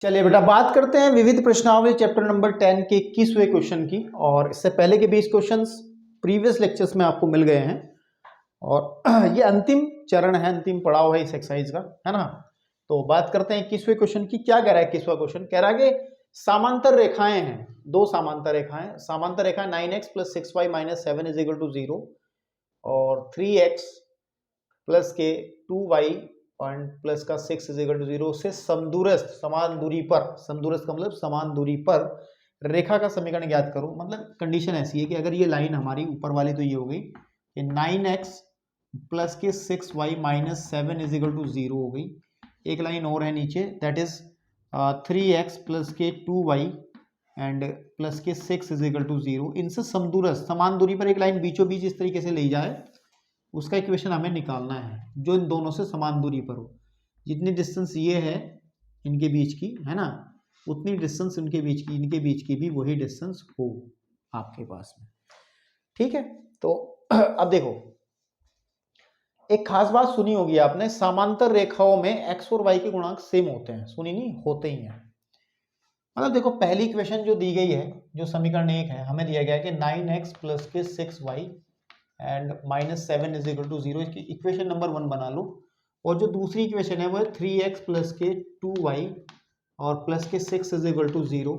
चलिए बेटा बात करते हैं विविध प्रश्नावली चैप्टर नंबर 10 के 21वें क्वेश्चन की। और इससे पहले के 20 क्वेश्चंस प्रीवियस लेक्चर्स में आपको मिल गए हैं और ये अंतिम चरण है, अंतिम पड़ाव है इस एक्सरसाइज का, है ना। तो बात करते हैं 21वें क्वेश्चन की। क्या कह रहा है 21वां क्वेश्चन? कह रहा है कि समांतर रेखाएं हैं, दो समांतर रेखाएं 9x + 6y - 7 = 0 और 3x प्लस के 2y पॉइंट प्लस का 6 = 0 से समदूरस्थ, समान दूरी पर, समदूरस्थ का मतलब समान दूरी पर रेखा का समीकरण ज्ञात करो। मतलब कंडीशन ऐसी है कि अगर ये लाइन हमारी ऊपर वाली तो ये हो गई कि 9x प्लस के 6y - 7 = 0 हो गई। एक लाइन और है नीचे, दैट इज 3x प्लस के 2y एंड प्लस के 6 = 0। इनसे समदूरस्थ, समान दूरी पर एक लाइन बीचों बीच इस तरीके से ले जाए, उसका इक्वेशन हमें निकालना है जो इन दोनों से समान दूरी पर हो। जितनी डिस्टेंस ये है इनके बीच की, है ना, उतनी डिस्टेंस इनके बीच की भी वही डिस्टेंस हो आपके पास में। ठीक है, तो अब देखो, एक खास बात सुनी होगी आपने, समांतर रेखाओं में x और y के गुणांक सेम होते हैं। सुनी नहीं? होते ही हैं। मतलब देखो, पहली इक्वेशन जो दी गई है, जो समीकरण 1 है, हमें दिया गया है कि 9x प्लस के 6y एंड -7 = 0, इसकी इक्वेशन नंबर 1 बना लो। और जो दूसरी इक्वेशन है वो है 3x प्लस के 2y और प्लस के 6 = 0।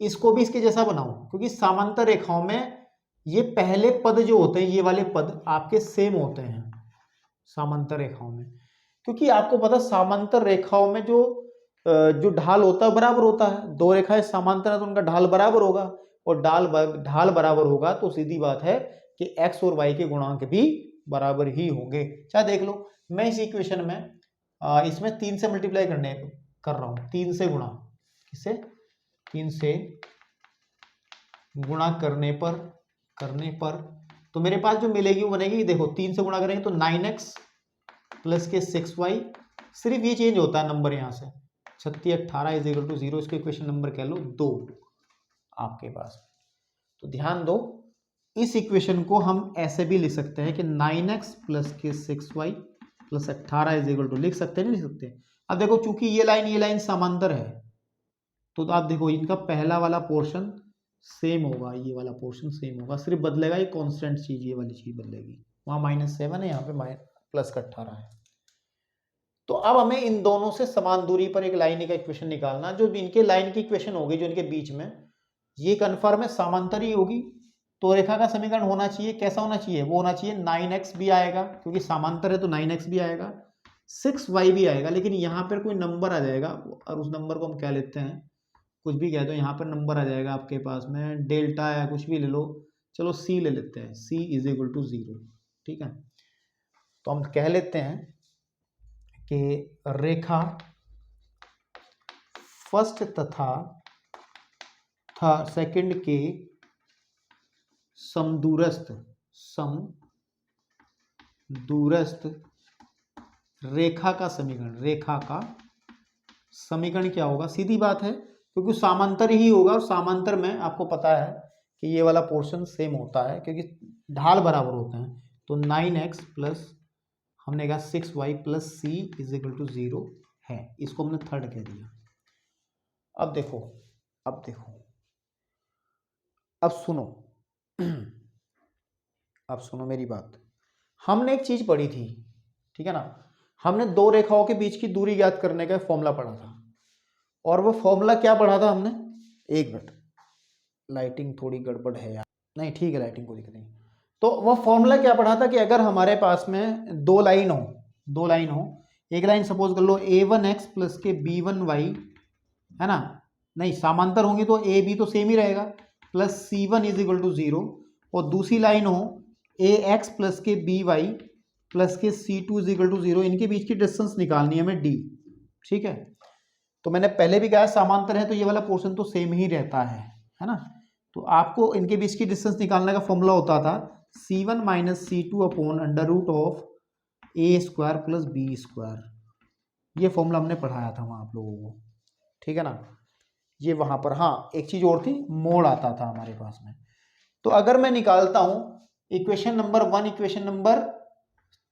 इसको भी इसके जैसा बनाओ, क्योंकि समांतर रेखाओं में ये पहले पद जो होते हैं, ये वाले पद आपके सेम होते हैं समांतर रेखाओं में। क्योंकि आपको पता, समांतर रेखाओं में जो ढाल होता है बराबर होता है। दो रेखाएं समांतर है तो उनका ढाल बराबर होगा, और ढाल बराबर होगा तो सीधी बात है कि x और y के गुणांक भी बराबर ही होंगे। चाहे देख लो, मैं इस इक्वेशन में इसमें 3 से मल्टीप्लाई कर रहा हूं, 3 से गुणा, किससे? 3 से गुणा करने पर तो मेरे पास जो मिलेगी वो बनेगी, देखो 3 से गुणा करेंगे तो 9x प्लस के 6y, सिर्फ ये चेंज होता है नंबर यहां से, 36 18 = 0। इसको इक्वेशन नंबर कह लो 2 आपके पास। तो ध्यान दो, इस इक्वेशन को हम ऐसे भी लिख सकते हैं कि 9x प्लस के 6y प्लस 18 = लिख सकते हैं, नहीं लिख सकते? अब देखो, चूंकि ये लाइन समांतर है, तो आप देखो इनका पहला वाला पोर्शन सेम होगा, ये वाला पोर्शन सेम होगा, सिर्फ बदलेगा ये कांस्टेंट चीज, ये वाली चीज बदलेगी। वहां -7 है, यहाँ पे प्लस का 18 है। तो अब हमें इन दोनों से समान दूरी पर एक लाइन का इक्वेशन निकालना। जो इनके लाइन की इक्वेशन होगी, जो इनके बीच में, ये कन्फर्म है समांतर ही होगी। तो रेखा का समीकरण होना चाहिए, कैसा होना चाहिए? वो होना चाहिए 9x भी आएगा, क्योंकि समांतर है तो 9x भी आएगा, 6y भी आएगा, लेकिन यहाँ पर कोई नंबर आ जाएगा और उस नंबर को हम क्या लेते हैं, कुछ भी कह दो, यहाँ पर नंबर आ जाएगा आपके पास में, डेल्टा या कुछ भी ले लो, चलो c ले लेते हैं, c = 0। ठीक है, तो हम कह लेते हैं कि रेखा फर्स्ट तथा सेकंड के समदूरस्थ रेखा का समीकरण क्या होगा? सीधी बात है, क्योंकि समांतर ही होगा, और समांतर में आपको पता है कि ये वाला पोर्शन सेम होता है, क्योंकि ढाल बराबर होते हैं। तो 9x प्लस, हमने कहा 6y प्लस c = 0 है, इसको हमने थर्ड कह दिया। अब देखो, अब सुनो मेरी बात। हमने एक चीज पढ़ी थी, ठीक है ना, हमने दो रेखाओं के बीच की दूरी ज्ञात करने का फॉर्मूला पढ़ा था। और वो फॉर्मूला क्या पढ़ा था हमने? एक मिनट, लाइटिंग थोड़ी गड़बड़ है यार, नहीं ठीक है, लाइटिंग को दिक्कत नहीं। तो वो फॉर्मूला क्या पढ़ा था कि अगर हमारे पास में दो लाइन हो, एक लाइन सपोज कर लो a1x प्लस के b1y, है ना, नहीं समांतर होंगी तो ए बी तो सेम ही रहेगा, प्लस c1 = 0, और दूसरी लाइन हो ax प्लस के by प्लस के c2 = 0, इनके बीच की डिस्टेंस निकालनी है हमें d। ठीक है, तो मैंने पहले भी कहा समांतर है तो ये वाला पोर्शन तो सेम ही रहता है ना। तो आपको इनके बीच की डिस्टेंस निकालने का फॉर्मूला होता था c1 - c2 upon √of a² plus b²। ये फॉर्मूला हमने पढ़ाया था वहाँ आप लोगों को, ठीक है ना। ये वहाँ पर, हाँ एक चीज़ और थी, मोड़ आता था हमारे पास में। तो अगर मैं निकालता हूँ equation number 1, equation number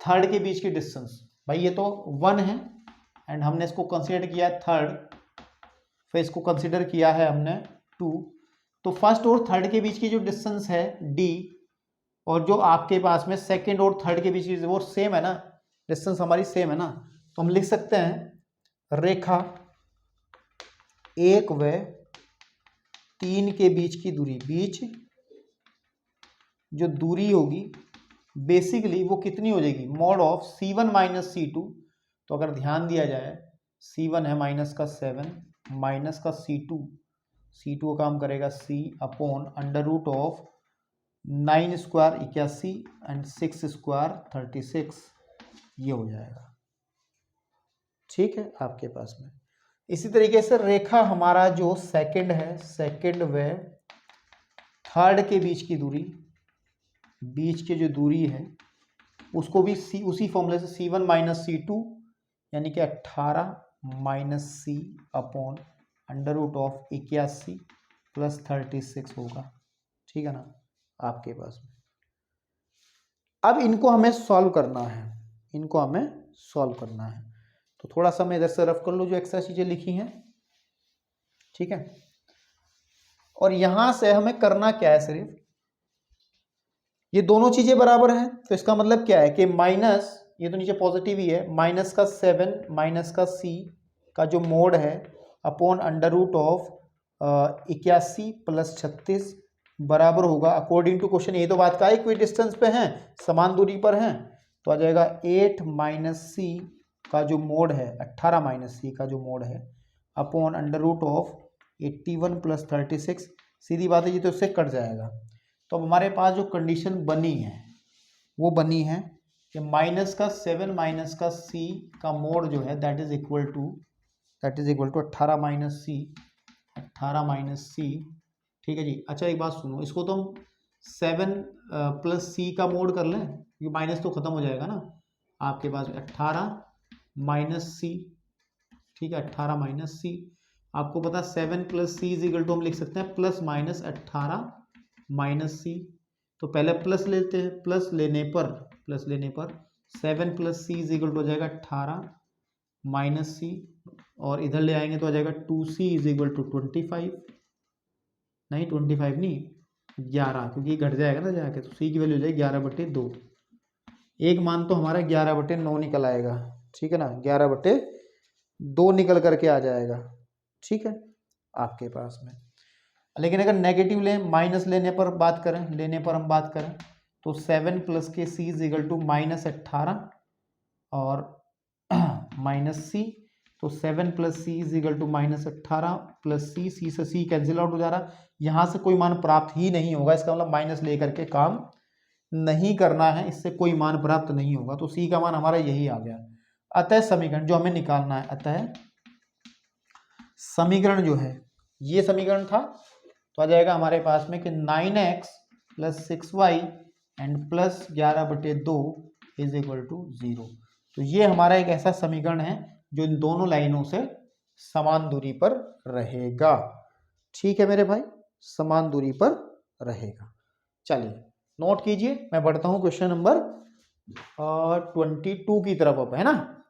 third के बीच की डिस्टेंस, भाई ये तो 1 है एंड हमने इसको कंसीडर किया थर्ड, फिर इसको कंसिडर किया है हमने 2, तो फर्स्ट और थर्ड के बीच की जो डिस्टेंस है d, और जो आपके पास में सेकंड और थर्ड के बीच की वो सेम है ना, डिस्टेंस हमारी सेम है ना, तो हम लिख सकते हैं रेखा 1 व 3 के बीच की दूरी, बीच जो दूरी होगी बेसिकली वो कितनी हो जाएगी, mod of C1 minus C2। तो अगर ध्यान दिया जाए C1 है माइनस का 7 माइनस का C2, C2 का काम करेगा C upon under root of 9 square 81 and 6 square 36, ये हो जाएगा। ठीक है आपके पास में। इसी तरीके से रेखा हमारा जो सेकंड है, सेकंड व थर्ड के बीच की दूरी, बीच की जो दूरी है उसको भी उसी फॉर्मूले से C1 माइनस C2 यानी कि 18 minus C upon under root of 81 plus 36 होगा। ठीक है ना आपके पास में। अब इनको हमें सॉल्व करना है, इनको हमें सॉल्व करना है, तो थोड़ा सा मैं इधर से रफ कर लूँ जो एक्स्ट्रा चीजें लिखी हैं। ठीक है, और यहां से हमें करना क्या है, सिर्फ ये दोनों चीजें बराबर हैं, तो इसका मतलब क्या है कि माइनस, ये तो नीचे पॉजिटिव ही है, माइनस का 7 माइनस का C का जो मोड है upon under root of 81 plus 36 बराबर होगा अकॉर्डिंग टू क्वेश्चन, ये तो बात का इक्वी डिस्टेंस पे हैं, समान दूरी पर हैं, तो आ जाएगा 8 माइनस C का जो मोड है, 18 माइनस C का जो मोड है upon under root of 81 plus 36, सीधी बात है ये तो इससे कट जाएगा। तो अब हमारे पास जो कंडीशन बनी है वो बनी है कि माइनस का 7 माइनस का C का मोड जो है that is equal to 18 minus C, 18 minus C। ठीक है जी। अच्छा एक बात सुनो, इसको तो हम 7 प्लस C का मोड कर लें, ये माइनस तो खत्म हो जाएगा ना आपके पास, 18 माइनस C। ठीक है, 18 माइनस C, आपको पता 7 plus C is equal to हम लिख सकते हैं प्लस माइनस 18 माइनस C। तो पहले प्लस लेते हैं, प्लस लेने पर 7 plus C is equal to हो जाएगा 18 माइनस C, और इधर ले आएंगे तो आ जाएगा 2C इज इक्वल टू 25, नहीं 25 नहीं 11, क्योंकि ये घट जाएगा ना जाके, तो C की वैल्यू हो जाएगी 11/2, एक मान तो हमारा 11/9 निकल आएगा। ठीक है ना, 11/2 निकल करके आ जाएगा। ठीक है आपके पास में। लेकिन अगर नेगेटिव लें, माइनस लेने पर बात करें, हम बात करें तो 7 प्लस के C is equal to minus 18 और माइनस C, तो 7 plus C is equal to minus 18 plus C, C से C कैंसिल आउट हो जा रहा, यहाँ से कोई मान प्राप्त ही नहीं होगा, इसका मतलब माइनस लेकर के काम नहीं करना है, इससे कोई मान प्राप्त नहीं होगा, तो C का मान हमारा यही आ गया। अतः समीकरण जो हमें निकालना है, अतः समीकरण जो है ये समीकरण था, तो आ जाएगा हमारे पास में कि 9x plus 6y and plus 11/2 is equal to 0। तो ये हमारा एक ऐसा समीकरण है जो इन दोनों लाइनों से समान दूरी पर रहेगा। ठीक है मेरे भाई, समान दूरी पर रहेगा। चलिए नोट कीजिए, मैं बढ़ता हूं क्वेश्चन नंबर 22 की तरफ अब, है ना।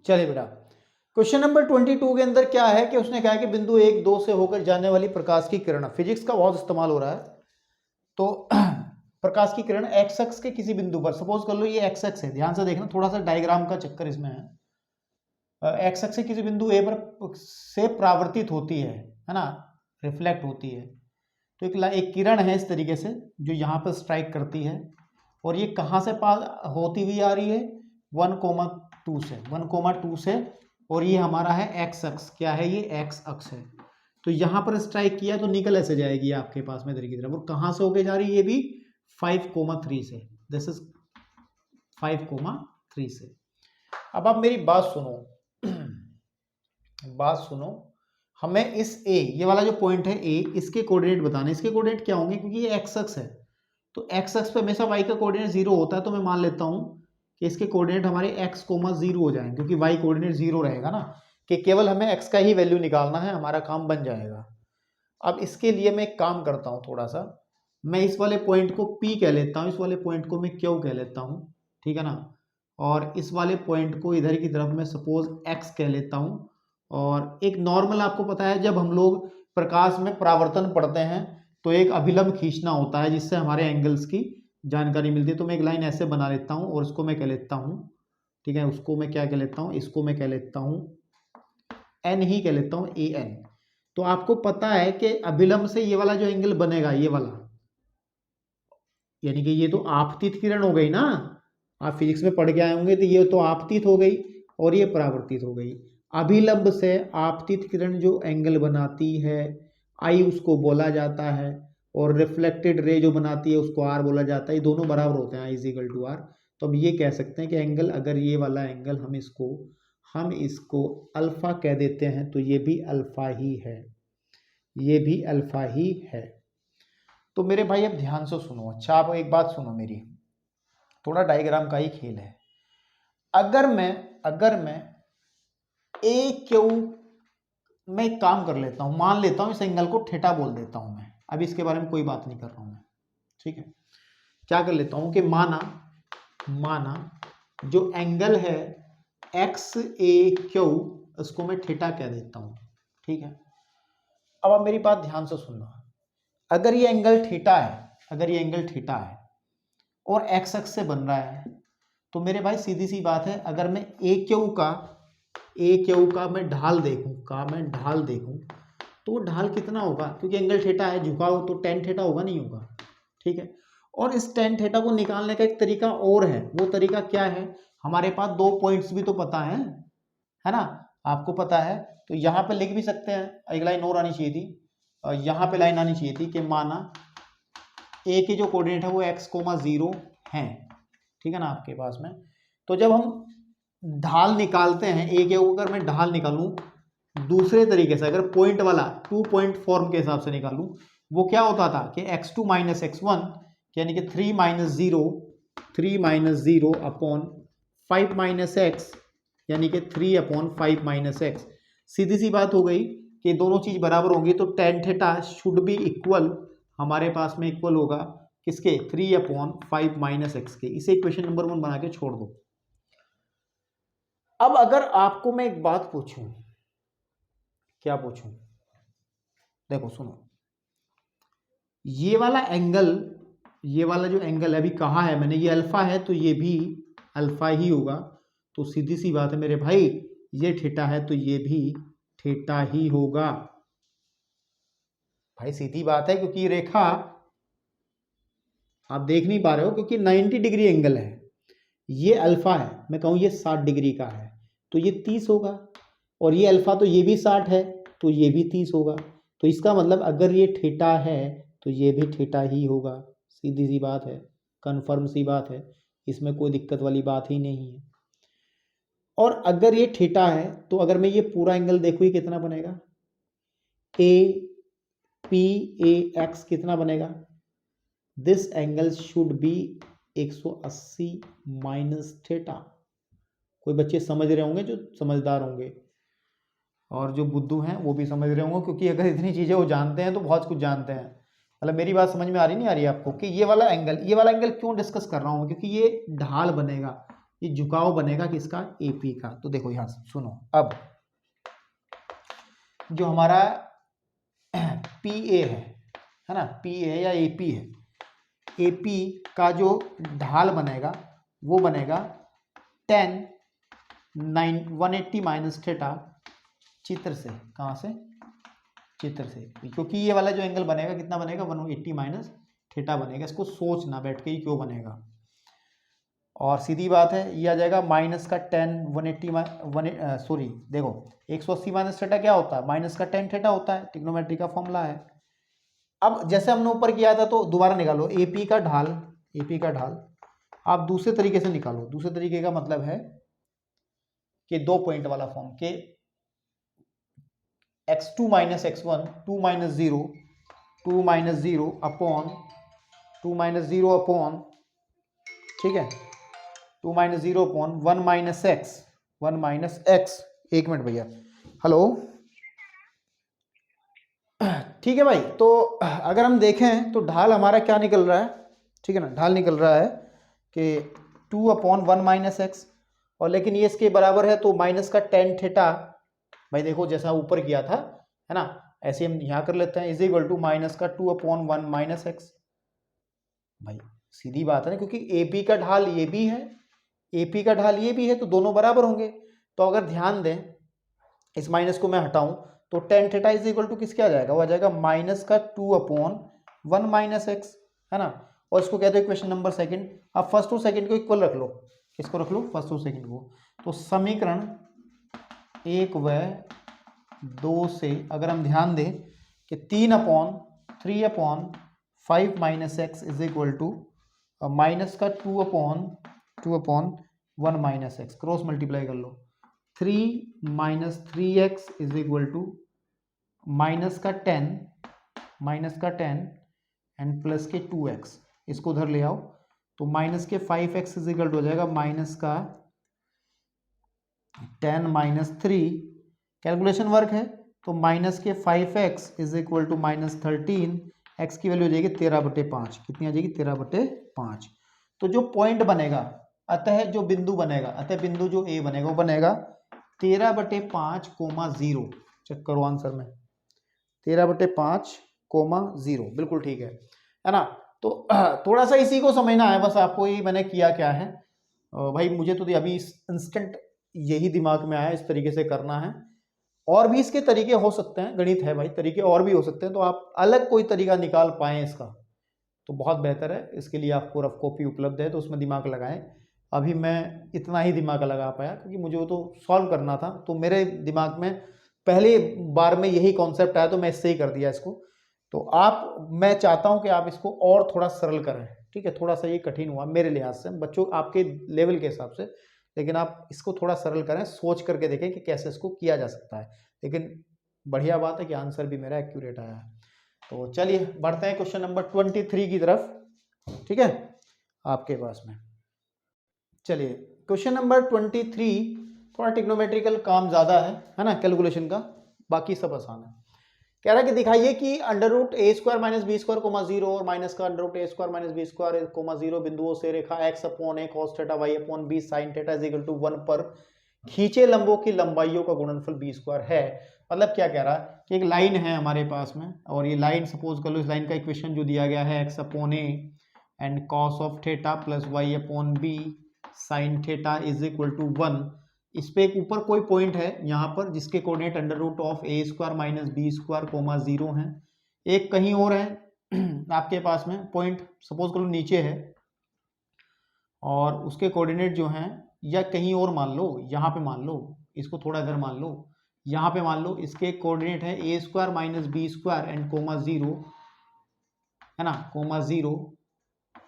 चलिए बेटा, क्वेश्चन नंबर 22 के अंदर क्या है कि उसने कहा कि बिंदु 1, 2 से होकर जाने वाली प्रकाश की किरण, फिजिक्स का बहुत इस्तेमाल हो रहा है, तो प्रकाश की किरण एक्स एक्स के किसी बिंदु पर, सपोज कर लो ये एक्स एक्स है, ध्यान से देखना, थोड़ा सा डायग्राम का चक्कर इसमें है, एक्स एक्स से किसी बिंदु ए पर से परावर्तित होती है ना, रिफ्लेक्ट होती है, तो एक किरण है इस तरीके से जो यहाँ पर स्ट्राइक करती है, और ये कहाँ से होती हुई आ रही है 1,2 से, और ये हमारा है एक्स अक्ष, क्या है ये एक्स अक्ष है, तो यहाँ पर स्ट्राइक किया तो निकल ऐसे जाएगी आपके पास में इधर की तरफ, और कहाँ से होके जा रही है ये भी 5,3 से, दिस इज 5,3 से। अब आप मेरी बात सुनो, हमें इस ए, ये वाला जो पॉइंट है ए, इसके कोऑर्डिनेट बताने, इसके कोऑर्डिनेट क्या होंगे, क्योंकि ये एक्स अक्ष है, तो एक्स अक्ष पे हमेशा वाई का कोऑर्डिनेट 0 होता है, तो मैं मान लेता हूं कि इसके कोऑर्डिनेट हमारे x, 0 हो जाएंगे, क्योंकि y कोऑर्डिनेट 0 रहेगा ना, कि केवल हमें x का ही वैल्यू निकालना है, हमारा काम बन जाएगा। अब इसके लिए मैं एक काम करता हूं, थोड़ा सा मैं इस वाले पॉइंट को P कह लेता हूं, इस वाले पॉइंट को मैं Q कह लेता हूं, ठीक है ना, और इस वाले पॉइंट को इधर की तरफ मैं सपोज x कह लेता हूं, और एक नॉर्मल आपको पता है जब हम लोग प्रकाश में परावर्तन पढ़ते हैं तो एक अभिलंब खींचना होता है जिससे हमारे एंगल्स की जानकारी मिलती है। तो मैं एक लाइन ऐसे बना लेता हूँ और उसको मैं कह लेता हूँ, ठीक है, उसको मैं क्या कह लेता हूँ, इसको मैं कह लेता हूँ एन ही कह लेता हूँ, ए एन। तो आपको पता है कि अभिलंब से ये वाला जो एंगल बनेगा, ये वाला, यानी कि ये तो आपतित किरण हो गई ना, आप फिजिक्स में पढ़ के आए होंगे, तो ये तो आपतित हो गई और ये परावर्तित हो गई। अभिलंब से आपतित किरण जो एंगल बनाती है आई उसको बोला जाता है, और रिफ्लेक्टेड रे जो बनाती है उसको आर बोला जाता है। ये दोनों बराबर होते हैं, I is equal to are. तो अब ये कह सकते हैं कि एंगल, अगर ये वाला एंगल हम इसको अल्फा कह देते हैं तो ये भी अल्फा ही है, ये भी अल्फा ही है। तो मेरे भाई अब ध्यान से सुनो। अच्छा आप एक बात सुनो मेरी, थोड़ा डायग्राम का ही खेल है। अगर मैं ए क्यू में एक काम कर लेता हूं, मान लेता हूं इस एंगल को थीटा बोल देता हूं मैं, अभी इसके बारे में कोई बात नहीं कर रहा हूं मैं, ठीक है। क्या कर लेता हूं कि माना जो एंगल है एक्स ए क्यू, उसको मैं थीटा कह देता हूं, ठीक है। अब आप मेरी बात ध्यान से सुनना। अगर ये एंगल थीटा है और एक्स अक्ष से बन रहा है, तो मेरे भाई सीधी सी बात है, अगर मैं ए क्यू का मैं ढाल देखूं तो वो ढाल कितना होगा, क्योंकि एंगल थीटा है, झुकाव तो टेन थीटा होगा, नहीं होगा, ठीक है। और इस टेन थीटा को निकालने का एक तरीका और है। वो तरीका क्या है, हमारे पास दो पॉइंट्स भी तो पता है ना, आपको पता है। तो यहाँ पे लिख भी सकते हैं, एक लाइन और आनी चाहिए थी, और यहाँ पे लाइन आनी चाहिए थी कि माना ए के जो कोऑर्डिनेट है वो x,0 है, ठीक है ना आपके पास में। तो जब हम ढाल निकालते हैं, ए के ऊपर मैं ढाल निकालूं दूसरे तरीके से, अगर पॉइंट वाला 2 पॉइंट फॉर्म के हिसाब से निकालूं, वो क्या होता था कि x2 माइनस x1 यानी कि 3 माइनस 0 अपॉन 5 माइनस एक्स यानी कि 3 अपॉन 5 माइनस एक्स। सीधी सी बात हो गई कि दोनों चीज बराबर होंगी, तो tan theta should be equal, हमारे पास में इक्वल होगा किसके, 3 अपॉन 5 माइनस एक्स के। इसे इक्वेशन नंबर 1 बना के छोड़ दो। अब अगर आपको मैं एक बात पूछूं, क्या पूछूं, देखो सुनो, ये वाला जो एंगल है अभी कहा है मैंने, ये अल्फा है, तो ये भी अल्फा ही होगा। तो सीधी सी बात है मेरे भाई, ये थीटा है तो ये भी थीटा ही होगा भाई, सीधी बात है। क्योंकि रेखा आप देख नहीं पा रहे हो, क्योंकि 90 डिग्री एंगल है, ये अल्फा है, मैं कहूँ ये 60 डिग्री का है तो ये 30 होगा, और ये अल्फा तो ये भी 60 है तो ये भी 30 होगा। तो इसका मतलब अगर ये थीटा है तो ये भी थीटा ही होगा। सीधी सी बात है, कन्फर्म सी बात है, इसमें कोई दिक्कत वाली बात ही नहीं है। और अगर ये थीटा है तो अगर मैं ये पूरा एंगल देखूँ, ये कितना बनेगा, ए पी ए एक्स कितना बनेगा, this angle should be 180 minus theta. कोई बच्चे समझ रहे होंगे, जो समझदार होंगे, और जो बुद्धू हैं वो भी समझ रहे होंगे, क्योंकि अगर इतनी चीज़ें वो जानते हैं तो बहुत कुछ जानते हैं। मतलब मेरी बात समझ में आ रही नहीं आ रही आपको, कि ये वाला एंगल क्यों डिस्कस कर रहा हूँ, क्योंकि ये ढाल बनेगा, ये झुकाव बनेगा किसका, एपी का। तो देखो यहाँ से सुनो, अब जो हमारा पी ए है ना, पी ए या एपी है, एपी का जो ढाल बनेगा वो बनेगा 180 माइनस थीटा, चित्र से, कहाँ से, चित्र से, क्योंकि ये वाला जो एंगल बनेगा कितना बनेगा, 180 माइनस थीटा बनेगा। इसको सोचना बैठ के ही क्यों बनेगा, और सीधी बात है ये आ जाएगा माइनस का 180 सॉरी देखो 180 माइनस थीटा क्या होता है, माइनस का 10 थीटा होता है, ट्रिग्नोमेट्री का फॉर्मूला है। अब जैसे हमने ऊपर किया था तो दोबारा निकालो, एपी का ढाल आप दूसरे तरीके से निकालो। दूसरे तरीके का मतलब है कि 2 पॉइंट वाला फॉर्म के x2 minus x1 2 minus 0 upon ठीक है 2 माइनस 0 अपॉन 1 माइनस एक्स। एक मिनट भैया, हेलो, ठीक है भाई। तो अगर हम देखें तो ढाल हमारा क्या निकल रहा है, ठीक है ना, ढाल निकल रहा है कि 2 अपॉन 1 माइनस एक्स, और लेकिन ये इसके बराबर है तो माइनस का 10 थीटा भाई देखो जैसा ऊपर किया था, है ना, ऐसे हम यहाँ कर लेते हैं, इज इक्वल टू माइनस का 2/1 माइनस एक्स। भाई सीधी बात है ना, क्योंकि एपी का ढाल ये भी है, एपी का ढाल ये भी है, तो दोनों बराबर होंगे। तो अगर ध्यान दें, इस माइनस को मैं हटाऊं तो tan theta is equal to किसके आ जाएगा, वो आ जाएगा माइनस का 2/1 माइनस एक्स, है ना। और इसको कहते हैं क्वेश्चन नंबर सेकंड। अब फर्स्ट और सेकंड को इक्वल रख लो, किसको रख लो, फर्स्ट और सेकंड को। तो समीकरण 1 व 2 से अगर हम ध्यान दें कि 3/3/5 minus x is equal to minus का 2/1 माइनस एक्स, क्रॉस मल्टीप्लाई कर लो, 3 minus 3x is equal to minus का 10 एंड प्लस के 2x, इसको उधर ले आओ तो माइनस के 5x इज इक्वल टू हो जाएगा माइनस का 10 माइनस 3, कैलकुलेशन वर्क है, तो माइनस के 5x is equal to minus 13, x की वैल्यू हो जाएगी 13/5, कितनी आ जाएगी 13/5। तो जो पॉइंट बनेगा, अतः जो बिंदु बनेगा, अतः बिंदु जो ए बनेगा वो बनेगा 13/5, 0। चेक करो आंसर में, 13/5, 0, बिल्कुल ठीक है ना। तो थोड़ा सा इसी को समझना है बस आपको, ये मैंने किया क्या है भाई, मुझे तो अभी इंस्टेंट यही दिमाग में आया, इस तरीके से करना है। और भी इसके तरीके हो सकते हैं, गणित है भाई, तरीके और भी हो सकते हैं, तो आप अलग कोई तरीका निकाल पाएं इसका तो बहुत बेहतर है। इसके लिए आपको रफ कॉपी उपलब्ध है, तो उसमें दिमाग लगाएं। अभी मैं इतना ही दिमाग लगा पाया क्योंकि मुझे वो तो सॉल्व करना था, तो मेरे दिमाग में पहली बार में यही कॉन्सेप्ट आया, तो मैं इससे ही कर दिया इसको। तो मैं चाहता हूं कि आप इसको और थोड़ा सरल करें, ठीक है। थोड़ा सा ये कठिन हुआ मेरे लिहाज से, बच्चों आपके लेवल के हिसाब से, लेकिन आप इसको थोड़ा सरल करें, सोच करके देखें कि कैसे इसको किया जा सकता है। लेकिन बढ़िया बात है कि आंसर भी मेरा एक्यूरेट आया है। तो चलिए बढ़ते हैं क्वेश्चन नंबर 23 की तरफ, ठीक है, आपके पास में। चलिए क्वेश्चन नंबर 23 थोड़ा टिग्नोमेट्रिकल काम ज्यादा है ना, कैलकुलेशन का, बाकी सब आसान है। कह रहा है कि दिखाइए कि √a² - b² 0 और माइनस का √a² - b² 0 बिंदुओं से रेखा x/a cos θ y/b sin θ = 1 पर खींचे लंबों की लंबाइयों का गुणनफल b² है। मतलब क्या कह रहा है कि एक लाइन है हमारे पास में, और ये लाइन सपोज कर लो, इस लाइन का इक्वेशन जो दिया गया है x/a and cos of θ plus y/b sin θ = 1। इस पे एक ऊपर कोई पॉइंट है यहाँ पर जिसके कोऑर्डिनेट √a² - b² 0 हैं। एक कहीं और है आपके पास में पॉइंट, सपोज करो नीचे है, और उसके कोऑर्डिनेट जो हैं, या कहीं और मान लो, यहाँ पे मान लो, इसको थोड़ा इधर मान लो, यहाँ पे मान लो इसके कोऑर्डिनेट है a² - b² एंड 0, है ना, 0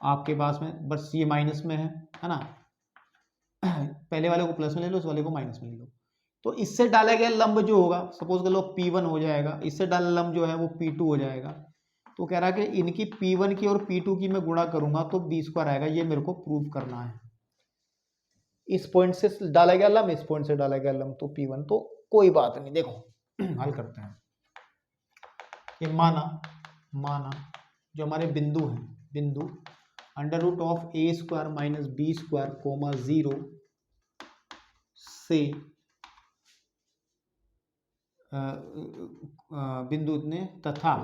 आपके पास में, बस ये माइनस में है ना। पहले वाले को प्लस में ले लो, इस वाले को माइनस में ले लो। तो इससे डाला गया लंब जो होगा, सपोज कर लो P1 हो जाएगा, इससे डाला लंब जो है वो P2 हो जाएगा। तो कह रहा है कि इनकी P1 की और P2 की मैं गुणा करूंगा तो b² आएगा, ये मेरे को प्रूव करना है। इस पॉइंट से डाला गया लंब, इस पॉइंट से डाला गया लंब, तो P1, तो कोई बात नहीं, देखो हल करते हैं। ये माना जो हमारे बिंदु हैं, बिंदु √a² - b² 0 से बिंदु इतने तथा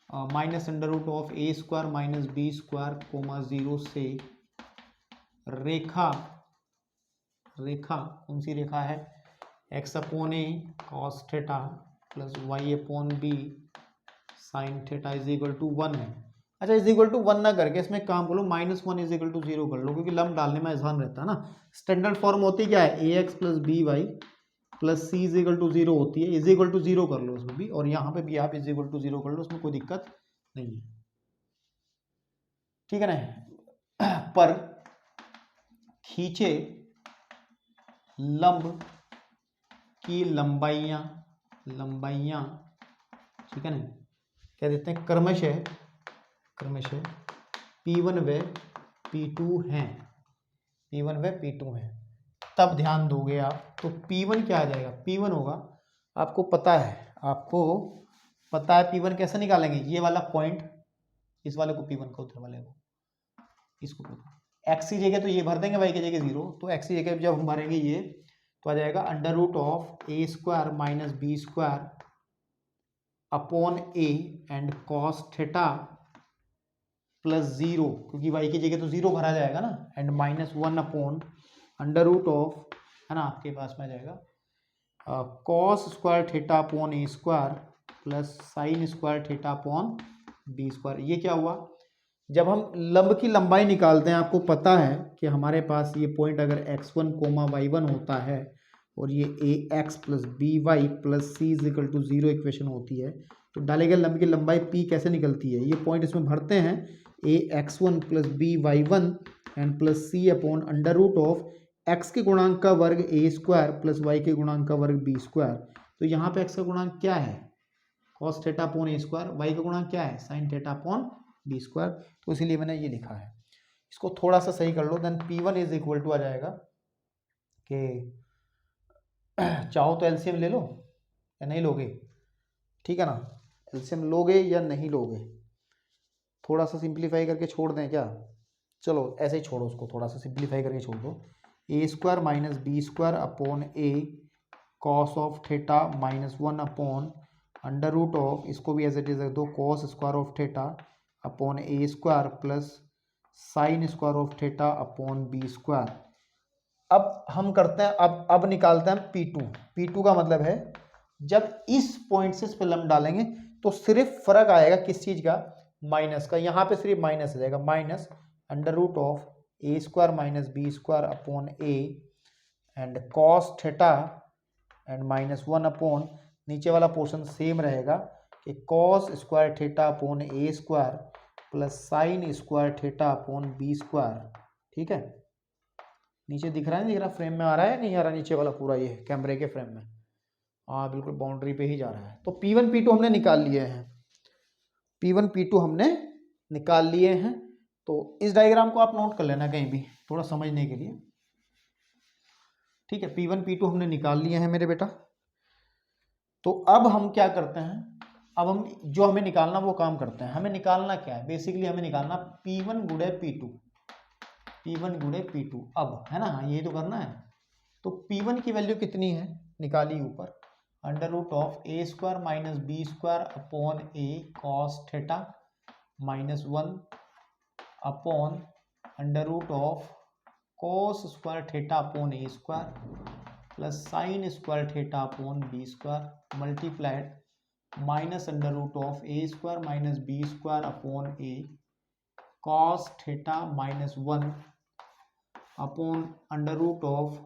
-√a² - b² 0 से रेखा कौन सी रेखा है, x/a cos θ plus y/b sin θ = 1 है। अच्छा, =1 ना करके इसमें काम कर लो, -1 = 0 कर लो, क्योंकि लंब डालने में आसान रहता है ना। स्टैंडर्ड फॉर्म होती क्या है, ax + by + c = 0 होती है, =0 कर लो इसमें भी, और यहाँ पे भी आप =0 कर लो, उसमें कोई दिक्कत नहीं है, ठीक है ना। पर खींचे लंब की लंबाइयाँ, ठीक है ना, क्या देते हैं, क्रमशः P1 व P2 हैं, P1 व P2 हैं। तब ध्यान दोगे आप तो P1 क्या आ जाएगा, P1 होगा, आपको पता है P1 कैसे निकालेंगे, ये वाला पॉइंट, इस वाले को P1 को, उधर वाले को, इसको x की जगह तो ये भर देंगे, y की जगह 0, तो x की जगह जब हम भरेंगे ये, तो आ जाएगा under root of A square minus B square upon A and cos theta plus 0, क्योंकि y की जगह तो 0 भरा जाएगा ना, and minus 1 upon under root of, है ना, आपके पास में आ जाएगा कॉस स्क्वायर थीटा अपॉन ए square plus sine square theta upon B square. ये क्या हुआ, जब हम लंब की लंबाई निकालते हैं, आपको पता है कि हमारे पास ये पॉइंट अगर x1 y1 होता है और ये ax plus b y plus c is equal to 0 equation होती है, तो डाले गए लंब की लंबाई p कैसे निकलती है, ये पॉइंट इसमें भरते हैं ax1 plus b y1 and plus c upon under root of x के गुणांक का वर्ग ए स्क्वायर प्लस y के गुणांक का वर्ग बी स्क्वायर। तो यहाँ पे x का गुणांक क्या है, कॉस थीटा अपॉन ए स्क्वायर, y का गुणांक क्या है, sine theta upon B square. तो इसीलिए मैंने ये लिखा है, इसको थोड़ा सा सही कर लो, then P1 is equal to आ जाएगा कि चाहो तो एलसीएम ले लो या नहीं लोगे, ठीक है ना, एलसीएम लोगे या नहीं लोगे, थोड़ा सा सिंप्लीफाई करके छोड़ दें क्या, चलो ऐसे ही छोड़ो उसको, थोड़ा सा सिंप्लीफाई करके छोड़ दो, A square minus B square upon A cos of theta minus 1 upon under root of, इसको भी एज इट इज रख दो, cos square of theta upon A square plus sine square of theta upon B square. अब हम करते हैं, अब निकालते हैं P2। P2 का मतलब है जब इस पॉइंट से इस पर लंब डालेंगे तो सिर्फ फर्क आएगा किस चीज का, माइनस का, यहाँ पे सिर्फ माइनस आ जाएगा, minus under root of A square minus B square upon A and cos theta and minus 1 upon, नीचे वाला पोर्शन सेम रहेगा कि कॉस स्क्वायर थीटा अपॉन ए square plus sine square theta upon B square. ठीक है, नीचे दिख रहा है, नहीं दिख रहा, फ्रेम में आ रहा है नहीं आ रहा, नीचे वाला पूरा ये कैमरे के फ्रेम में, हाँ बिल्कुल बाउंड्री पे ही जा रहा है। तो P1 P2 हमने निकाल लिए हैं, P1 P2 हमने निकाल लिए हैं। तो इस डायग्राम को आप नोट कर लेना कहीं भी थोड़ा समझने के लिए, ठीक है। P1 P2 हमने निकाल लिए हैं मेरे बेटा। तो अब हम क्या करते हैं, अब हम जो हमें निकालना वो काम करते हैं। हमें निकालना क्या है, बेसिकली हमें निकालना P1 गुणे P2, P1 गुणे P2, अब है ना, ये तो करना है। तो P1 की वैल्यू कितनी है, निकाली ऊपर, under root of A square minus B square upon A cos theta minus 1 upon under root of cos square theta upon A square plus sine square theta upon B square multiplied minus under root of A square minus B square upon A cos theta minus 1 upon under root of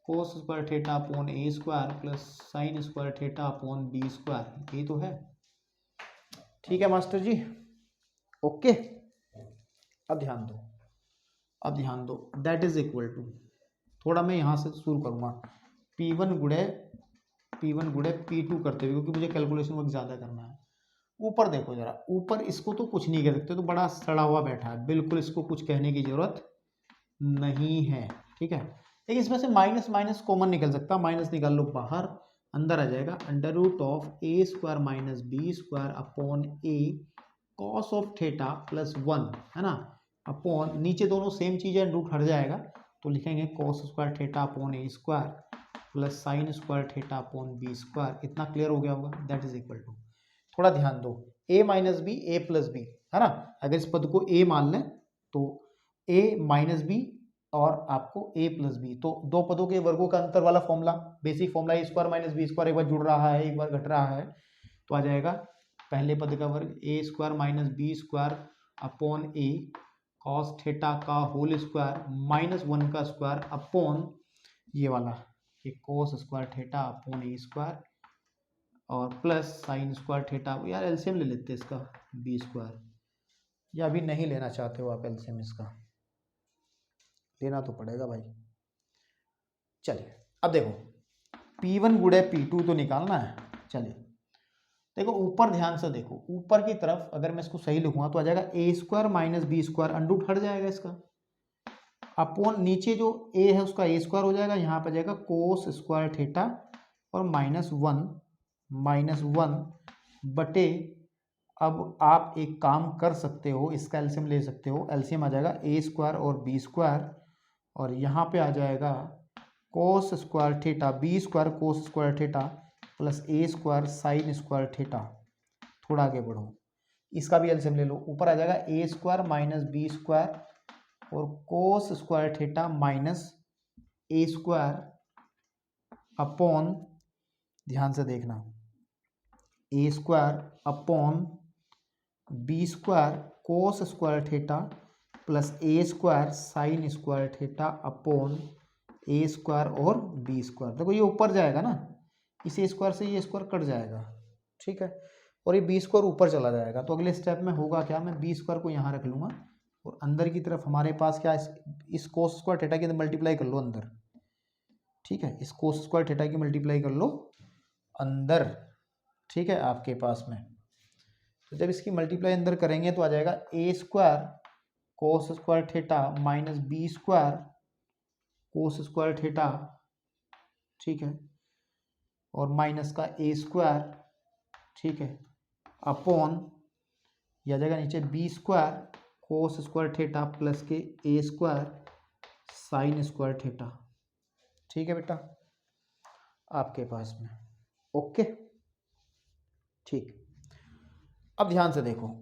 cos square theta upon A square plus sine square theta upon B square. ये तो है, ठीक है master जी, okay. अब ध्यान दो, अब ध्यान दो, दैट इज इक्वल टू, थोड़ा मैं यहाँ से शुरू करूँगा, P1 गुणे P2 करते हुए, क्योंकि मुझे कैलकुलेशन वर्क ज़्यादा करना है। ऊपर देखो जरा, ऊपर इसको तो कुछ नहीं कह सकते, तो बड़ा सड़ा हुआ बैठा है, बिल्कुल इसको कुछ कहने की जरूरत नहीं है, ठीक है। लेकिन इसमें से माइनस माइनस कॉमन निकल सकता है, माइनस निकाल लो बाहर, अंदर आ जाएगा under root of A square minus B square upon A cos of theta plus 1, है ना, अपॉन, नीचे दोनों सेम चीज़ है, रूट हट जाएगा तो लिखेंगे कॉस स्क्वायर थीटा अपॉन ए square plus sine square theta upon B square. इतना क्लियर हो गया होगा, दैट इज इक्वल टू, थोड़ा ध्यान दो, a minus b a plus b, है ना, अगर इस पद को a मान लें तो a माइनस बी और आपको a प्लस बी, तो दो पदों के वर्गों का अंतर वाला फॉर्मूला, बेसिक फॉर्मूला ए स्क्वायर माइनस बी स्क्वायर, एक बार जुड़ रहा है एक बार घट रहा है, तो आ जाएगा पहले पद का वर्ग A square minus B square upon A cos theta का होल स्क्वायर माइनस 1 का स्क्वायर अपॉन ये वाला कि कोस स्क्वायर थीटा अपॉन ए स्क्वायर और प्लस साइन स्क्वायर थीटा, यार एलसीएम ले लेते हैं इसका बी स्क्वायर, या अभी नहीं लेना चाहते हो आप एलसीएम, इसका लेना तो पड़ेगा भाई। चलिए अब देखो P1 गुणे P2 तो निकालना है, चलिए देखो ऊपर ध्यान से देखो, ऊपर की तरफ अगर मैं इसको सही लिखूंगा तो आ जाएगा A square minus B square, अंडूट हट जाएगा इसका, अपॉन नीचे जो a है उसका ए स्क्वायर हो जाएगा, यहाँ पे जाएगा कोस स्क्वायर थीटा और माइनस 1 बटे, अब आप एक काम कर सकते हो, इसका एलसीएम ले सकते हो, एलसीएम आ जाएगा ए स्क्वायर और बी स्क्वायर और यहाँ पे आ जाएगा cos square theta, B square cos square theta plus ए स्क्वायर साइन स्क्वायर थीटा। थोड़ा आगे बढ़ो, इसका भी एलसीएम ले लो, ऊपर आ जाएगा A square minus B square और cos square theta minus A square upon, ध्यान से देखना, A square upon B square cos square theta plus A square sine square theta upon A square और बी स्क्वायर। देखो ये ऊपर जाएगा ना, इस ए स्क्वायर से ये स्क्वायर कट जाएगा, ठीक है, और ये बी स्क्वायर ऊपर चला जाएगा। तो अगले स्टेप में होगा क्या, मैं बी स्क्वायर को यहाँ रख लूँगा और अंदर की तरफ हमारे पास क्या, इस कोस स्क्वायर थीटा की मल्टीप्लाई कर लो अंदर, ठीक है, इस कोस स्क्वायर थीटा की मल्टीप्लाई कर लो अंदर, ठीक है, आपके पास में। तो जब इसकी मल्टीप्लाई अंदर करेंगे तो आ जाएगा A square cos square theta minus B square cos square theta, ठीक है, और माइनस का ए स्क्वायर, ठीक है, अपॉन यह आ जाएगा नीचे b square cos square theta plus के a square sine square theta, ठीक है बेटा, आपके पास में। ओके, ठीक। अब ध्यान से देखो,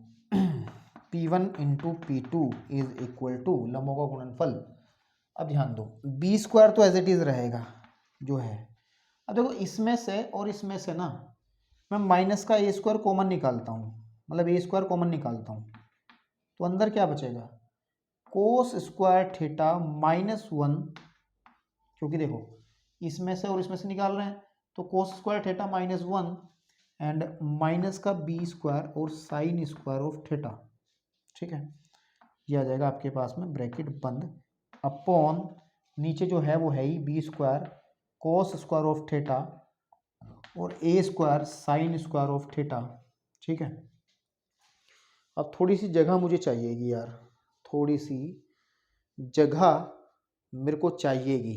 P1 into P2 is equal to लंबों का गुणनफल। अब ध्यान दो, बी स्क्वायर तो एज इट इज रहेगा जो है। अब देखो इसमें से और इसमें से ना मैं माइनस का ए स्क्वायर कॉमन निकालता हूँ, मतलब ए स्क्वायर कॉमन निकालता हूँ, तो अंदर क्या बचेगा, कोस स्क्वायर थीटा माइनस 1, क्योंकि देखो इसमें से और इसमें से निकाल रहे हैं, तो कोस square theta minus 1 and minus का बी स्क्वायर और साइन स्क्वायर ऑफ थीटा, ठीक है, ये आ जाएगा आपके पास में ब्रैकेट बंद अपॉन नीचे जो है वो है ही B square cos square of theta और A square sine square of theta, ठीक है। अब थोड़ी सी जगह मुझे चाहिएगी यार, थोड़ी सी जगह मेरे को चाहिएगी,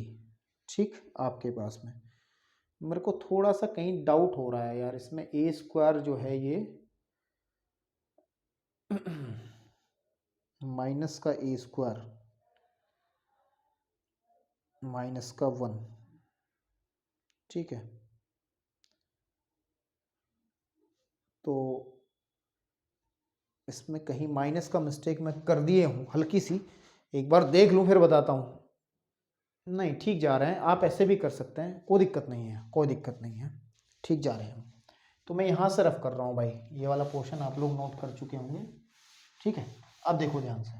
ठीक, आपके पास में। मेरे को थोड़ा सा कहीं डाउट हो रहा है यार, इसमें ए स्क्वायर जो है ये माइनस का ए स्क्वायर माइनस का 1, ठीक है, तो इसमें कहीं माइनस का मिस्टेक मैं कर दिए हूँ हल्की सी, एक बार देख लूँ फिर बताता हूँ। नहीं, ठीक जा रहे हैं, आप ऐसे भी कर सकते हैं, कोई दिक्कत नहीं है, कोई दिक्कत नहीं है, ठीक जा रहे हैं। तो मैं यहाँ से रफ कर रहा हूँ भाई, ये वाला पोर्शन आप लोग नोट कर चुके होंगे, ठीक है। अब देखो ध्यान से,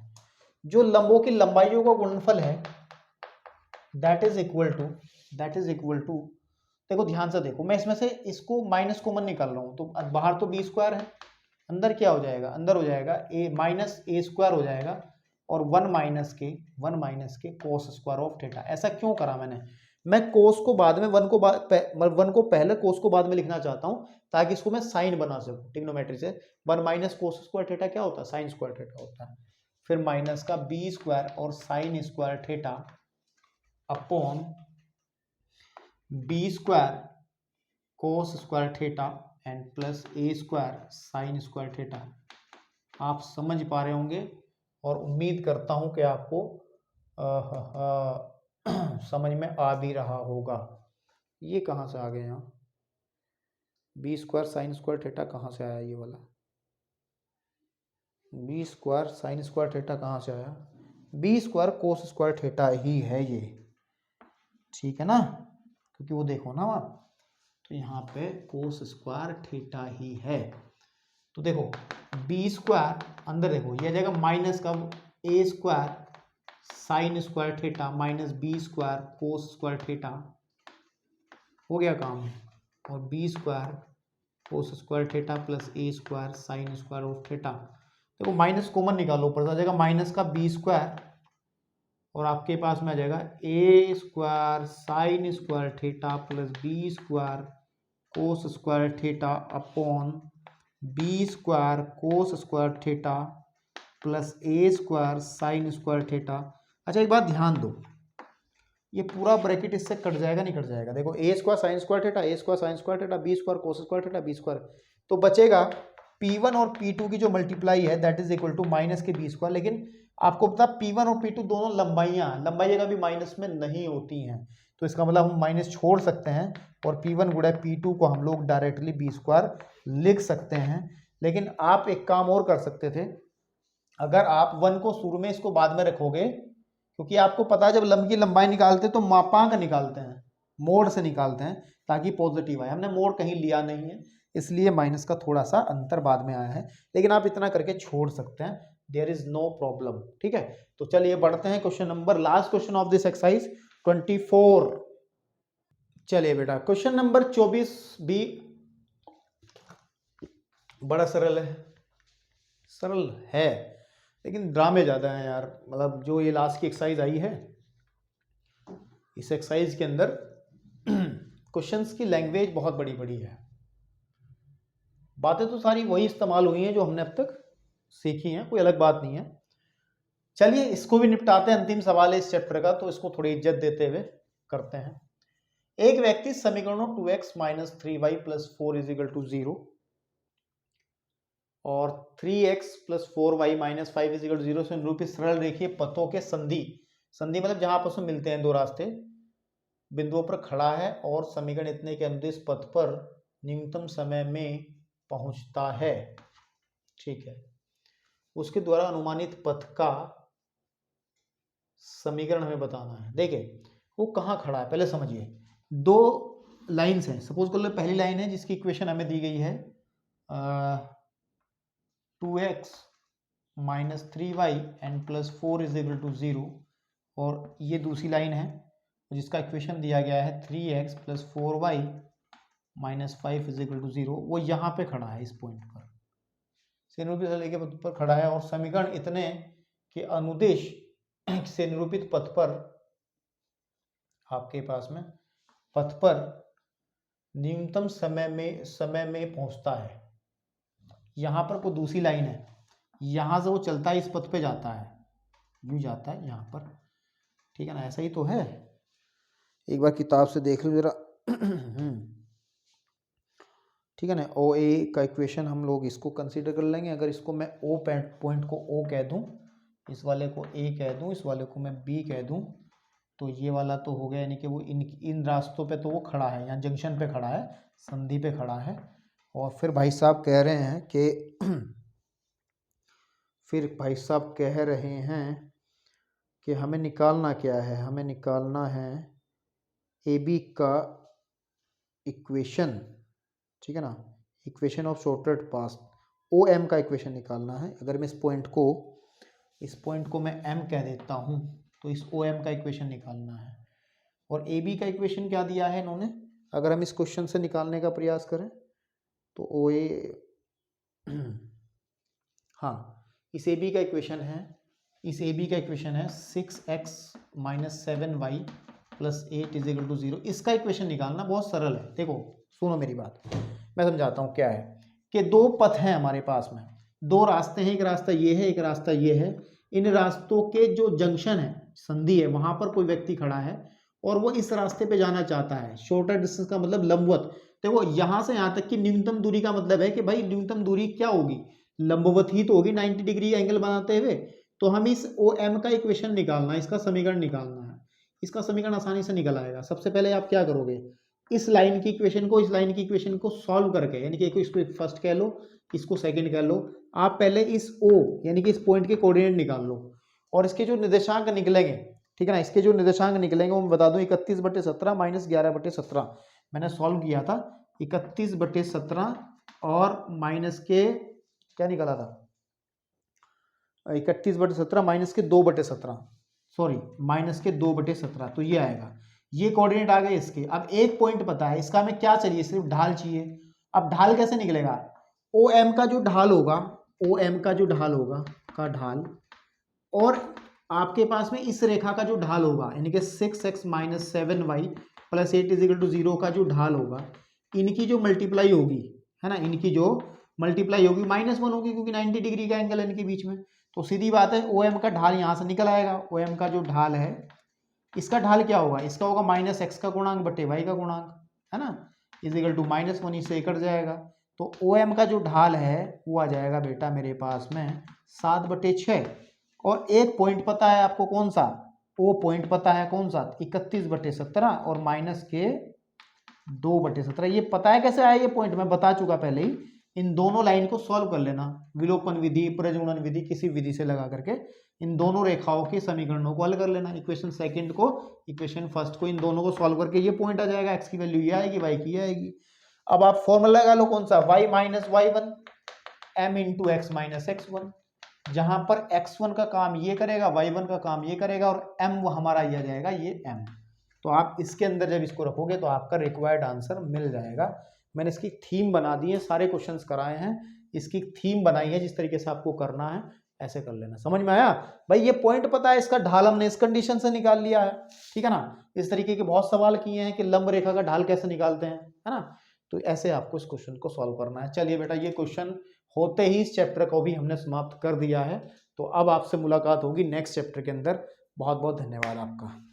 जो लंबों की लंबाइयों का गुणनफल है दैट इज इक्वल टू, देखो ध्यान से देखो, मैं इसमें से इसको माइनस कॉमन निकाल रहा हूँ, तो बाहर तो बी स्क्वायर है, अंदर क्या हो जाएगा, अंदर हो जाएगा ए माइनस ए स्क्वायर हो जाएगा और 1 माइनस के कोस स्क्वायर ऑफ थीटा। ऐसा क्यों करा मैंने, मैं कोस को बाद में 1 को पहले कोस को बाद में लिखना चाहता हूँ ताकि इसको मैं साइन बना सकूं ट्रिग्नोमेट्री से। 1 माइनस कोस स्क्वायर थीटा क्या होता है, साइन स्क्वायर थीटा होता है, फिर माइनस का बी स्क्वायर और sine square theta upon B square cos square theta and plus A square sine square theta. आप समझ पा रहे होंगे और उम्मीद करता हूं कि आपको समझ में आ भी रहा होगा। ये कहाँ से आ गए यहाँ, B square sine square theta कहाँ से आया, ये वाला B square sine square theta कहाँ से आया, B square cos square theta ही है ये, ठीक है ना, क्योंकि वो देखो ना आप, तो यहाँ पे कोस स्क्वायर थीटा ही है। तो देखो बी स्क्वायर अंदर देखो ये आ जाएगा माइनस का A square sine square theta minus B square cos square theta, हो गया काम, और B square cos square theta plus A square sine square of theta. देखो माइनस कॉमन निकालो, ऊपर आ जाएगा माइनस का बी स्क्वायर और आपके पास में आ जाएगा A square sine square theta plus B square cos square theta upon B square cos square theta plus A square sine square theta. अच्छा एक बात ध्यान दो, ये पूरा ब्रैकेट इससे कट जाएगा, नहीं कट जाएगा, देखो A square sine square theta, A square sine square theta, B square cos square theta, B square, तो बचेगा P1 और P2 की जो मल्टीप्लाई है that is equal to minus के बी स्क्वायर। लेकिन आपको पता P1 और P2 दोनों लंबाई कभी माइनस में नहीं होती हैं, तो इसका मतलब हम माइनस छोड़ सकते हैं और P1 गुणा P2 को हम लोग डायरेक्टली B² लिख सकते हैं। लेकिन आप एक काम और कर सकते थे, अगर आप 1 को शुरू में इसको बाद में रखोगे, क्योंकि आपको पता है जब लंब की लंबाई निकालते हैं तो मापांक निकालते हैं, मोड से निकालते हैं ताकि पॉजिटिव आए। हमने मोड कहीं लिया नहीं है, इसलिए माइनस का थोड़ा सा अंतर बाद में आया है, लेकिन आप इतना करके छोड़ सकते हैं, देयर इज नो प्रॉब्लम। ठीक है, तो चलिए बढ़ते हैं question number, last question of this exercise 24। चलिए बेटा क्वेश्चन नंबर 24 भी बड़ा सरल है, सरल है लेकिन ड्रामे ज्यादा हैं यार। मतलब जो ये लास्ट की एक्सरसाइज आई है, इस एक्सरसाइज के अंदर क्वेश्चंस की लैंग्वेज बहुत बड़ी बड़ी है, बातें तो सारी वही इस्तेमाल हुई हैं जो हमने अब तक सीखी हैं, कोई अलग बात नहीं है। चलिए इसको भी निपटाते हैं, अंतिम सवाल है इस चैप्टर का, तो इसको थोड़ी इज्जत देते हुए करते हैं। एक व्यक्ति समीकरणों 2x - 3y + 4 = 0 और 3x + 4y - 5 = 0 से निरूपित सरल रेखीय पथों के संधि मतलब जहां आपस में मिलते हैं दो रास्ते, बिंदुओं पर खड़ा है और समीकरण इतने के अनुदिश पथ पर न्यूनतम समय में पहुंचता है। ठीक है, उसके द्वारा अनुमानित पथ का समीकरण हमें बताना है। देखिए वो कहाँ खड़ा है पहले समझिए, दो लाइंस हैं, सपोज कर लो पहली लाइन है जिसकी इक्वेशन हमें दी गई है 2x - 3y + 4 = 0, और ये दूसरी लाइन है जिसका इक्वेशन दिया गया है 3x + 4y - 5 = 0। वो यहाँ पे खड़ा है, इस पॉइंट पर से निरूपित रेखीय पथ पर खड़ा है और समीकरण इतने के अनुदिश से निरूपित पथ पर आपके पास में पथ पर न्यूनतम समय में पहुंचता है। यहां पर कोई दूसरी लाइन है, यहां से वो चलता है, इस पथ पे जाता है, यूं जाता है यहां पर। ठीक है ना, ऐसा ही तो है, एक बार किताब से देख लो जरा। ठीक है ना, ओ ए का इक्वेशन हम लोग इसको कंसीडर कर लेंगे। अगर इसको मैं ओ पॉइंट को ओ कह दूं, इस वाले को ए कह दूं, इस वाले को मैं बी कह दूं, तो ये वाला तो हो गया, यानी कि वो इन रास्तों पे तो वो खड़ा है, यहाँ जंक्शन पे खड़ा है, संधि पे खड़ा है। और फिर भाई साहब कह रहे हैं कि हमें निकालना क्या है, हमें निकालना है ए बी का इक्वेशन। ठीक है ना, equation of shortcut path, O M का इक्वेशन निकालना है। अगर मैं इस पॉइंट को मैं एम कह देता हूँ, तो इस ओ एम का इक्वेशन निकालना है। और ए बी का इक्वेशन क्या दिया है इन्होंने, अगर हम इस क्वेश्चन से निकालने का प्रयास करें तो ओ ए हाँ, इस ए बी का इक्वेशन है 6x - 7y + 8 = 0। इसका इक्वेशन निकालना बहुत सरल है। देखो सुनो मेरी बात, मैं समझाता हूँ क्या है कि दो पथ हैं हमारे पास में, दो रास्ते हैं, एक रास्ता ये है, एक रास्ता ये है। इन रास्तों के जो जंक्शन है, संधि है, वहां पर कोई व्यक्ति खड़ा है और वो इस रास्ते पे जाना चाहता है। शॉर्टर डिस्टेंस का मतलब लंबवत। देखो यहां से यहां तक की न्यूनतम दूरी का मतलब है कि भाई न्यूनतम दूरी क्या होगी, लंबवत ही तो होगी, 90 डिग्री एंगल बनाते हुए। तो हम इस ओ एम का इक्वेशन निकालना है, इसका समीकरण निकालना है। इसका समीकरण आसानी से निकल आएगा। सबसे पहले आप क्या करोगे, इस लाइन की इक्वेशन को सॉल्व करके, यानी कि इसको फर्स्ट कह लो, इसको सेकंड कह लो, आप पहले इस ओ यानी कि इस पॉइंट के कोऑर्डिनेट निकाल लो और इसके जो निर्देशांक निकलेंगे, ठीक है ना, इसके जो निर्देशांक निकलेंगे वो मैं बता दूं 31/17 - 11/17 मैंने सॉल्व किया था। 31/17 और माइनस के क्या निकला था, 31/17 माइनस के 2/17, सॉरी माइनस के 2/17, तो ये आएगा, ये कोऑर्डिनेट आ गए इसके। अब एक पॉइंट पता है, इसका हमें क्या चाहिए, सिर्फ ढाल चाहिए। अब ढाल कैसे निकलेगा, ओ एम का जो ढाल होगा, का ढाल, और आपके पास में इस रेखा का जो ढाल होगा, यानी कि 6x - 7y + 8 = 0 का जो ढाल होगा, इनकी जो मल्टीप्लाई होगी, है ना, इनकी जो मल्टीप्लाई होगी -1 होगी, क्योंकि 90 डिग्री का एंगल है इनके बीच में। तो सीधी बात है, ओ एम का ढाल यहाँ से निकल आएगा। ओ एम का जो ढाल है, इसका ढाल क्या होगा, इसका होगा -x का गुणांक बटे y का गुणांक, है ना, = -1, इससे कट जाएगा। तो ओ एम का जो ढाल है वो आ जाएगा बेटा मेरे पास में 7/6। और एक पॉइंट पता है आपको कौन सा, वो पॉइंट पता है कौन सा, 31/17 और माइनस के 2/17। ये पता है कैसे आया ये पॉइंट, मैं बता चुका पहले ही। इन दोनों लाइन को सॉल्व कर लेना, विलोपन विधि, प्रजनन विधि, किसी विधि से लगा करके इन दोनों रेखाओं के समीकरणों को हल कर लेना। इक्वेशन सेकंड को, इक्वेशन फर्स्ट को, इन दोनों को सॉल्व करके ये पॉइंट आ जाएगा। एक्स की वैल्यू ये आएगी, वाई की ये आएगी। अब आप फॉर्मूला लगा लो कौन सा, y minus y1 m into x minus x1, जहां पर x1 का काम ये करेगा, y1 का काम ये करेगा, और m वो हमारा ये आ जाएगा, ये m। तो आप इसके अंदर जब इसको रखोगे तो आपका रिक्वायर्ड आंसर मिल जाएगा। मैंने इसकी थीम बना दी है, सारे क्वेश्चंस कराए हैं, इसकी थीम बनाई है, जिस तरीके से आपको करना है ऐसे कर लेना। समझ में आया भाई? ये पॉइंट पता है, इसका ढाल हमने इस कंडीशन से निकाल लिया है, ठीक है ना। इस तरीके के बहुत सवाल किए हैं कि लंब रेखा का ढाल कैसे निकालते हैं, है ना। तो ऐसे आपको इस क्वेश्चन को सॉल्व करना है। चलिए बेटा, ये क्वेश्चन होते ही इस चैप्टर को भी हमने समाप्त कर दिया है। तो अब आपसे मुलाकात होगी नेक्स्ट चैप्टर के अंदर। बहुत बहुत धन्यवाद आपका।